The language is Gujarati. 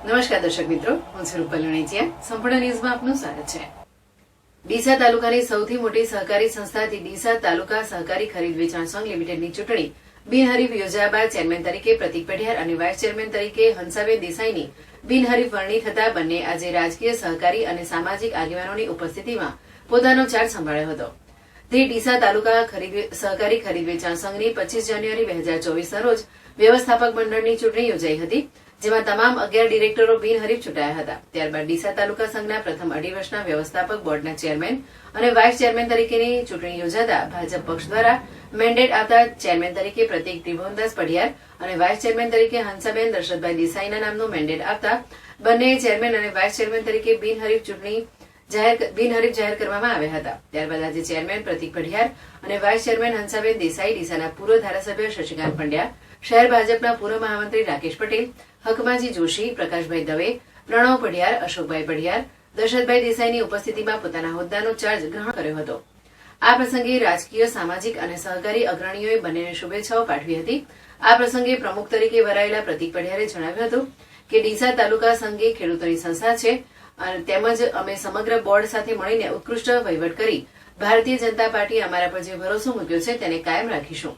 નમસ્કાર દર્શક મિત્રો, હું છું રૂપલ વણેચિયા. સંપૂર્ણ ન્યૂઝમાં આપનું સ્વાગત છે. ડીસા તાલુકાની સૌથી મોટી સહકારી સંસ્થાથી ડીસા તાલુકા સહકારી ખરીદ વેચાણ સંઘ લિમિટેડની ચૂંટણી બિનહરીફ યોજાયા બાદ ચેરમેન તરીકે પ્રતિક પઢિયાર અને વાઇસ ચેરમેન તરીકે હંસાબેન દેસાઈની બિનહરીફ વરણી થતા બંને આજે રાજકીય, સહકારી અને સામાજિક આગેવાનોની ઉપસ્થિતિમાં પોતાનો ચાર્જ સંભાળ્યો હતો. તે ડીસા તાલુકા સહકારી ખરીદ વેચાણ સંઘની 25 જાન્યુઆરી 2024ના રોજ વ્યવસ્થાપક મંડળની ચૂંટણી યોજાઈ હતી, જેમાં તમામ 11 ડિરેક્ટરો બિનહરીફ ચૂંટાયા હતા. ત્યારબાદ ડીસા તાલુકા સંઘના પ્રથમ અઢી વર્ષના વ્યવસ્થાપક બોર્ડના ચેરમેન અને વાઇસ ચેરમેન તરીકેની ચૂંટણી યોજાતા ભાજપ પક્ષ દ્વારા મેન્ડેટ આવતા ચેરમેન તરીકે પ્રતિક ત્રિભુવનદાસ પઢિયાર અને વાઇસ ચેરમેન તરીકે હંસાબેન દશરથભાઈ દેસાઈના નામનું મેન્ડેટ આપતા બંને ચેરમેન અને વાઇસ ચેરમેન તરીકે બિનહરીફ જાહેર કરવામાં આવ્યા હતા. ત્યારબાદ આજે ચેરમેન પ્રતિક પઢિયાર અને વાઇસ ચેરમેન હંસાબેન દેસાઈ, ડીસાના પૂર્વ ધારાસભ્ય શશિકાંત પંડ્યા, શહેર ભાજપના પૂર્વ મહામંત્રી રાકેશ પટેલ, હકમાજી જોશી, પ્રકાશભાઈ દવે, પ્રણવ પઢિયાર, અશોકભાઈ પઢિયાર, દશરથભાઈ દેસાઈની ઉપસ્થિતિમાં પોતાના હોદ્દાનો ચાર્જ ગ્રહણ કર્યો હતો. આ પ્રસંગે રાજકીય, સામાજિક અને સહકારી અગ્રણીઓએ બંનેને શુભેચ્છાઓ પાઠવી હતી. આ પ્રસંગે પ્રમુખ તરીકે વરાયેલા પ્રતિક પઢિયારે જણાવ્યું હતું કે ડીસા તાલુકા સંઘ એ ખેડૂતોની સંસ્થા છે અને તેમજ અમે સમગ્ર બોર્ડ સાથે મળીને ઉત્કૃષ્ટ વહીવટ કરી ભારતીય જનતા પાર્ટી અમારા પર જે ભરોસો મૂક્યો છે તેને કાયમ રાખીશું.